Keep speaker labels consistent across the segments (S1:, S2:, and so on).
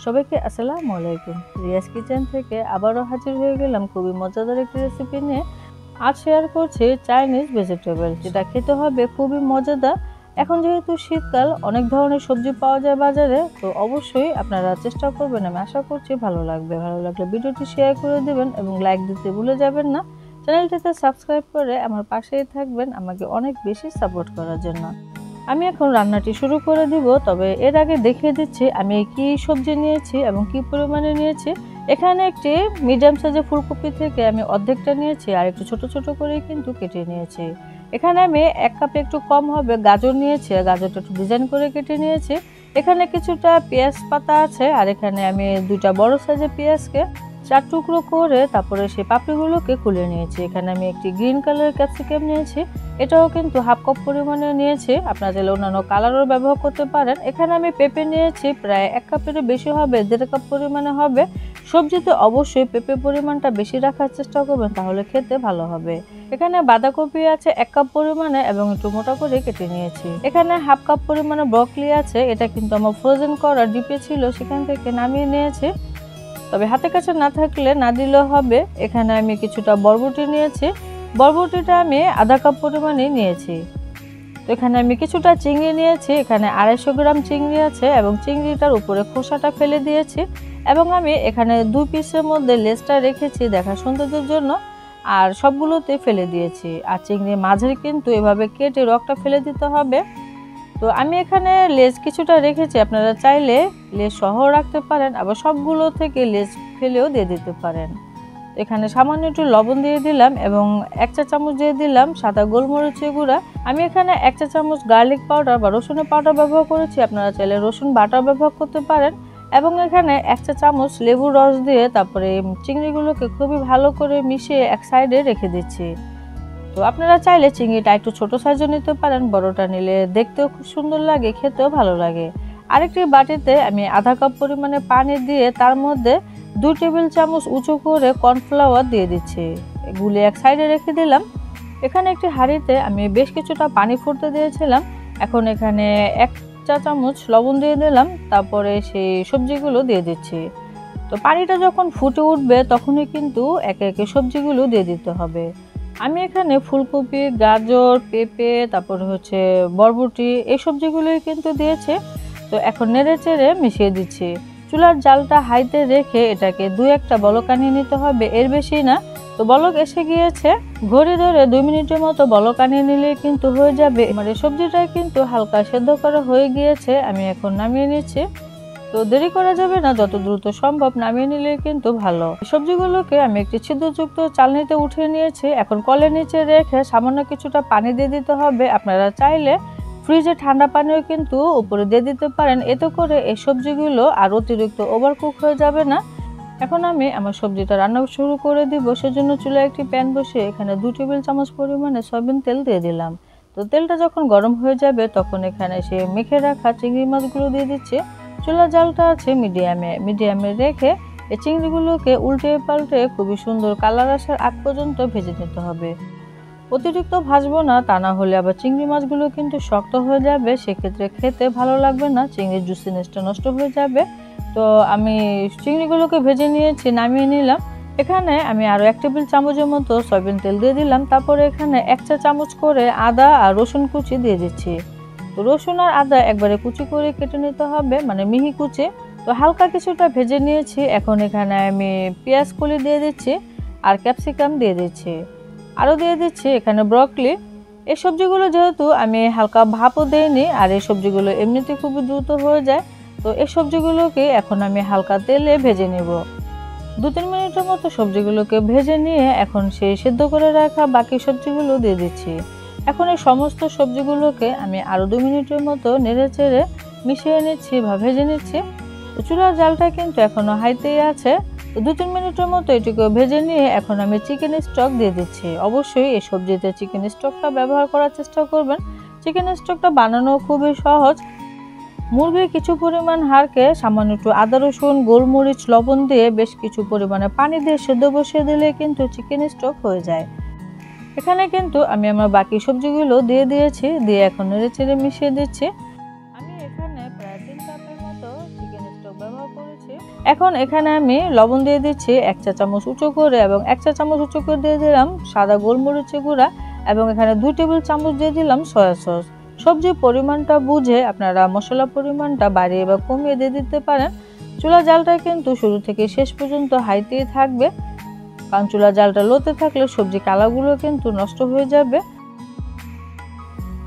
S1: সবাইকে আসসালামু আলাইকুম। রিয়াজ কিচেন থেকে আবারও হাজির হয়ে গেলাম খুবই মজাদার একটি রেসিপি নিয়ে। আজ শেয়ার করছি চাইনিজ ভেজিটেবল, যেটা খেতে হবে খুবই মজাদার। এখন যেহেতু শীতকাল, অনেক ধরনের সবজি পাওয়া যায় বাজারে, তো অবশ্যই আপনারা চেষ্টা করবেন। আমি আশা করছি ভালো লাগবে। ভালো লাগলে ভিডিওটি শেয়ার করে দেবেন এবং লাইক দিতে ভুলে যাবেন না। চ্যানেলটিতে সাবস্ক্রাইব করে আমার পাশেই থাকবেন আমাকে অনেক বেশি সাপোর্ট করার জন্য। আমি এখন রান্নাটি শুরু করে দিব, তবে এর আগে দেখিয়ে দিচ্ছি আমি কি সবজি নিয়েছি এবং কি পরিমাণে নিয়েছি। এখানে একটি মিডিয়াম সাইজের ফুলকপি থেকে আমি অর্ধেকটা নিয়েছি, আর একটু ছোট ছোট করে কিন্তু কেটে নিয়েছি। এখানে আমি 1 কাপে একটু কম হবে গাজর নিয়েছি, আর গাজরটা একটু ডিজাইন করে কেটে নিয়েছি। এখানে কিছুটা পেঁয়াজ পাতা আছে, আর এখানে আমি 2টা বড় সাইজের পেঁয়াজকে 4 টুকরো করে তারপরে সেই পাপড়িগুলোকে খুলে নিয়েছি। এখানে আমি একটি গ্রিন কালারের ক্যাপসিকাম নিয়েছি, এটাও কিন্তু হাফ কাপ পরিমাণে নিয়েছি। আপনারা চাইলে অন্যান্য কালারও ব্যবহার করতে পারেন। এখানে আমি পেঁপে নিয়েছি, প্রায় 1 কাপেরও বেশি হবে, 1.5 কাপ পরিমাণে হবে। সবজিতে অবশ্যই পেঁপে পরিমাণটা বেশি রাখার চেষ্টা করবেন, তাহলে খেতে ভালো হবে। এখানে বাঁধাকপি আছে 1 কাপ পরিমাণে এবং একটু মোটা করে কেটে নিয়েছি। এখানে হাফ কাপ পরিমাণে ব্রকলি আছে, এটা কিন্তু আমার ফ্রোজেন করা ডিপে ছিল, সেখান থেকে নামিয়ে নিয়েছি, তবে হাতের কাছে না থাকলে না দিলেও হবে। এখানে আমি কিছুটা বরবটি নিয়েছি, বরবটিটা আমি আধা কাপ পরিমাণে নিয়েছি। তো এখানে আমি কিছুটা চিংড়ি নিয়েছি, এখানে 250 গ্রাম চিংড়ি আছে এবং চিংড়িটার উপরে খোসাটা ফেলে দিয়েছি। এবং আমি এখানে 2 পিসের মধ্যে লেজটা রেখেছি দেখা সৌন্দর্যের জন্য, আর সবগুলোতে ফেলে দিয়েছি। আর চিংড়ির মাঝের কিন্তু এভাবে কেটে রগটা ফেলে দিতে হবে। তো আমি এখানে লেজ কিছুটা রেখেছি, আপনারা চাইলে লেজ সহ রাখতে পারেন, আবার সবগুলো থেকে লেজ ফেলেও দিয়ে দিতে পারেন। এখানে সামান্য একটু লবণ দিয়ে দিলাম এবং 1 চা চামচ দিয়ে দিলাম সাদা গোলমরিচের গুঁড়া। আমি এখানে 1 চা চামচ গার্লিক পাউডার বা রসুনের পাউডার ব্যবহার করেছি, আপনারা চাইলে রসুন বাটা ব্যবহার করতে পারেন। এবং এখানে 1 চা চামচ লেবুর রস দিয়ে তারপরে চিংড়িগুলোকে খুবই ভালো করে মিশিয়ে এক সাইডে রেখে দিচ্ছি। তো আপনারা চাইলে চিংড়িটা একটু ছোট সাইজও নিতে পারেন, বড়টা নিলে দেখতেও খুব সুন্দর লাগে, খেতেও ভালো লাগে। আরেকটি বাটিতে আমি আধা কাপ পরিমাণে পানি দিয়ে তার মধ্যে 2 টেবিল চামচ উঁচু করে কর্নফ্লাওয়ার দিয়ে দিচ্ছি, এগুলি এক সাইডে রেখে দিলাম। এখানে একটি হাঁড়িতে আমি বেশ কিছুটা পানি ফুটতে দিয়েছিলাম, এখন এখানে 1 চা চামচ লবণ দিয়ে দিলাম, তারপরে সেই সবজিগুলো দিয়ে দিচ্ছি। তো পানিটা যখন ফুটে উঠবে তখনই কিন্তু একে একে সবজিগুলো দিয়ে দিতে হবে। আমি এখানে ফুলকপি, গাজর, পেঁপে, তারপরে বরবটি, এই সবজিগুলোই কিন্তু দিয়েছি। তো এখন নেড়ে চেড়ে মিশিয়ে দিচ্ছি। চুলার জালটা হাইতে রেখে এটাকে 2-1টা বলক আনিয়ে নিতে হবে, এর বেশি না। তো বলক এসে গিয়েছে, ঘড়ি ধরে 2 মিনিটের মতো বলক আনিয়ে নিলে কিন্তু হয়ে যাবে। মানে সবজিটা কিন্তু হালকা সেদ্ধ করা হয়ে গিয়েছে, আমি এখন নামিয়ে নিচ্ছি। তো দেরি করা যাবে না, যত দ্রুত সম্ভব নামিয়ে নিলে কিন্তু ভালো। সবজিগুলোকে আমি একটি ছিদ্রযুক্ত চালনিতে উঠিয়ে নিয়েছি, এখন কলের নিচে রেখে সামান্য কিছুটা পানি দিয়ে দিতে হবে। আপনারা চাইলে ফ্রিজে ঠান্ডা পানিও কিন্তু উপরে দিয়ে দিতে পারেন, এতে করে এই সবজিগুলো আর অতিরিক্ত ওভারকুক হয়ে যাবে না। এখন আমি আমার সবজিটা রান্না শুরু করে দিব, সেজন্য চুলায় একটি প্যান বসিয়ে এখানে 2 টেবিল চামচ পরিমাণে সয়াবিন তেল দিয়ে দিলাম। তো তেলটা যখন গরম হয়ে যাবে তখন এখানে সে মেখে রাখা চিংড়ি মাছগুলো দিয়ে দিচ্ছি। চুলার জালটা আছে মিডিয়ামে রেখে এই চিংড়িগুলোকে উল্টে পাল্টে খুবই সুন্দর কালার আসার আগ পর্যন্ত ভেজে নিতে হবে। অতিরিক্ত ভাজবো না, তা না হলে আবার চিংড়ি মাছগুলো কিন্তু শক্ত হয়ে যাবে, সেক্ষেত্রে খেতে ভালো লাগবে না, চিংড়ির জুসিনেসটা নষ্ট হয়ে যাবে। তো আমি চিংড়িগুলোকে ভেজে নিয়েছি, নামিয়ে নিলাম। এখানে আমি আরও 1 টেবিল চামচের মতো সয়াবিন তেল দিয়ে দিলাম, তারপরে এখানে 1 চা চামচ করে আদা আর রসুন কুচি দিয়ে দিচ্ছি। তো রসুন আর আদা একবারে কুচি করে কেটে নিতে হবে, মানে মিহি কুচি। তো হালকা কিছুটা ভেজে নিয়েছি, এখন এখানে আমি পেঁয়াজ কলি দিয়ে দিচ্ছি আর ক্যাপসিকাম দিয়ে দিচ্ছি, আরও দিয়ে দিচ্ছি এখানে ব্রকলি। এই সবজিগুলো যেহেতু আমি হালকা ভাপও দেইনি, আর এই সবজিগুলো এমনিতে খুবই দ্রুত হয়ে যায়, তো এই সবজিগুলোকে এখন আমি হালকা তেলে ভেজে নেব। 2-3 মিনিটের মতো সবজিগুলোকে ভেজে নিয়ে এখন সেই সেদ্ধ করে রাখা বাকি সবজিগুলো দিয়ে দিচ্ছি। এখন এই সমস্ত সবজিগুলোকে আমি আরও 2 মিনিটের মতো নেড়ে চেড়ে মিশিয়ে নিচ্ছি বা ভেজে নিচ্ছি। তো চুলার জালটা কিন্তু এখনও হাইতেই আছে। তো 2-3 মিনিটের মতো এটুকু ভেজে নিয়ে এখন আমি চিকেন স্টক দিয়ে দিচ্ছি। অবশ্যই এই সবজিতে চিকেন স্টকটা ব্যবহার করার চেষ্টা করবেন, চিকেন স্টকটা বানানো খুবই সহজ। মুরগির কিছু পরিমাণ হাড়কে সামান্য একটু আদা, রসুন, গোলমরিচ, লবণ দিয়ে বেশ কিছু পরিমাণে পানি দিয়ে সেদ্ধ বসিয়ে দিলে কিন্তু চিকেন স্টক হয়ে যায়। এখানে কিন্তু আমি আমার বাকি সবজিগুলো দিয়ে দিয়েছি, দিয়ে এখন নেড়েচেড়ে মিশিয়ে দিচ্ছি। আমি এখানে প্রায় 3 কাপের মতো চিকেন স্টক ব্যবহার করেছি। এখন এখানে আমি লবণ দিয়ে দিচ্ছি 1 চা চামচ উঁচু করে এবং 1 চা চামচ উঁচু করে দিয়ে দিলাম সাদা গোলমরিচের গুঁড়া এবং এখানে 2 টেবিল চামচ দিয়ে দিলাম সয়া সস। সবজির পরিমাণটা বুঝে আপনারা মশলা পরিমাণটা বাড়িয়ে বা কমিয়ে দিয়ে দিতে পারেন। চুলা জালটা কিন্তু শুরু থেকে শেষ পর্যন্ত হাইতেই থাকবে, কারণ চুলা জালটা লোতে থাকলে সবজি কালারগুলো কিন্তু নষ্ট হয়ে যাবে।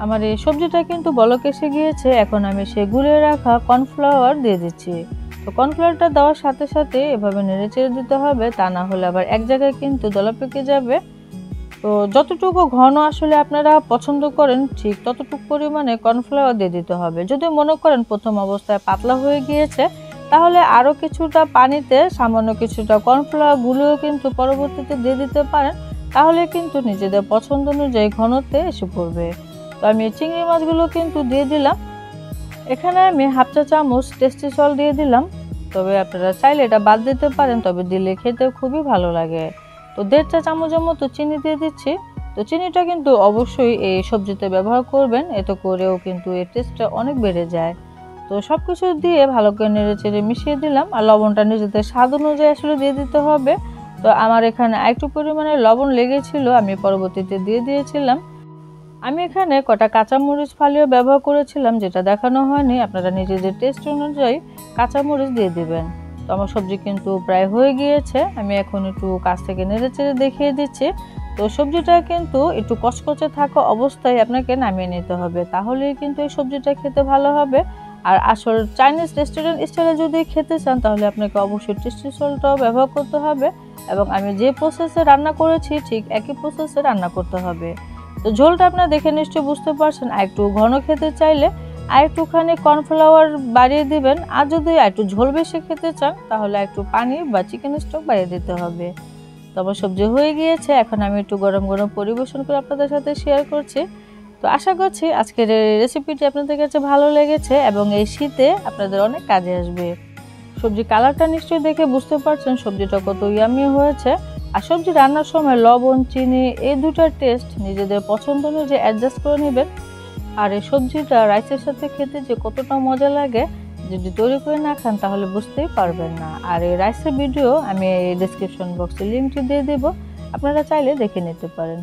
S1: আমার এই সবজিটা কিন্তু বলক এসে গিয়েছে। এখন আমি সে গুলিয়ে রাখা কর্নফ্লাওয়ার দিয়ে দিচ্ছি। তো কর্নফ্লাওয়ারটা দেওয়ার সাথে সাথে এভাবে নেড়েচেড়ে দিতে হবে, তা না হলে আবার এক জায়গায় কিন্তু দলা পেকে যাবে। তো যতটুকু ঘন আসলে আপনারা পছন্দ করেন ঠিক ততটুকু পরিমাণে কর্নফ্লাওয়ার দিয়ে দিতে হবে। যদি মনে করেন প্রথম অবস্থায় পাতলা হয়ে গিয়েছে, তাহলে আরও কিছুটা পানিতে সামান্য কিছুটা কর্নফ্লাওয়ার গুলিও কিন্তু পরবর্তীতে দিয়ে দিতে পারেন, তাহলে কিন্তু নিজেদের পছন্দ অনুযায়ী ঘনত্বে এসে পড়বে। তো আমি চিংড়ি মাছগুলো কিন্তু দিয়ে দিলাম। এখানে আমি 1/2 চা চামচ টেস্টি সল্ট দিয়ে দিলাম, তবে আপনারা চাইলে এটা বাদ দিতে পারেন, তবে দিলে খেতে খুবই ভালো লাগে। তো 1.5 চা চামচের মতো চিনি দিয়ে দিচ্ছি। তো চিনিটা কিন্তু অবশ্যই এই সবজিতে ব্যবহার করবেন, এতে করেও কিন্তু এর টেস্টটা অনেক বেড়ে যায়। তো সব কিছু দিয়ে ভালো করে নেড়েচেড়ে মিশিয়ে দিলাম, আর লবণটা নিজেদের স্বাদ অনুযায়ী আসলে দিয়ে দিতে হবে। তো আমার এখানে একটু পরিমাণে লবণ লেগেছিল, আমি পরবর্তীতে দিয়ে দিয়েছিলাম। আমি এখানে কটা কাঁচামরিচ ফালিও ব্যবহার করেছিলাম, যেটা দেখানো হয়নি। আপনারা নিজেদের টেস্ট অনুযায়ী কাঁচামরিচ দিয়ে দিবেন। তো আমার সবজি কিন্তু প্রায় হয়ে গিয়েছে, আমি এখন একটু কাছ থেকে নেড়েচেড়ে দেখিয়ে দিচ্ছি। তো সবজিটা কিন্তু একটু কচকচে থাকা অবস্থায় আপনাকে নামিয়ে নিতে হবে, তাহলেই কিন্তু এই সবজিটা খেতে ভালো হবে। আর আসল চাইনিজ রেস্টুরেন্ট স্টাইলে যদি খেতে চান, তাহলে আপনাকে অবশ্যই টেস্টি সল্টটাও ব্যবহার করতে হবে, এবং আমি যে প্রসেসে রান্না করেছি ঠিক একই প্রসেসে রান্না করতে হবে। তো ঝোলটা আপনারা দেখে নিশ্চয়ই বুঝতে পারছেন। আর একটু ঘন খেতে চাইলে আর একটুখানি কর্নফ্লাওয়ার বাড়িয়ে দিবেন, আর যদি একটু ঝোল বেশি খেতে চান তাহলে একটু পানি বা চিকেন স্টক বাড়িয়ে দিতে হবে। তো আমার সবজি হয়ে গিয়েছে, এখন আমি একটু গরম গরম পরিবেশন করে আপনাদের সাথে শেয়ার করছি। তো আশা করছি আজকের এই রেসিপিটি আপনাদের কাছে ভালো লেগেছে এবং এই শীতে আপনাদের অনেক কাজে আসবে। সবজি কালারটা নিশ্চয়ই দেখে বুঝতে পারছেন সবজিটা কত ইয়ামি হয়েছে। আর সবজি রান্নার সময় লবণ, চিনি এই দুটার টেস্ট নিজেদের পছন্দ অনুযায়ী অ্যাডজাস্ট করে নেবেন। আর এই সবজিটা রাইসের সাথে খেতে যে কতটা মজা লাগে, যদি তৈরি করে না খান তাহলে বুঝতেই পারবেন না। আর এই রাইসের ভিডিও আমি ডেসক্রিপশন বক্সে লিঙ্কটি দিয়ে দেবো, আপনারা চাইলে দেখে নিতে পারেন।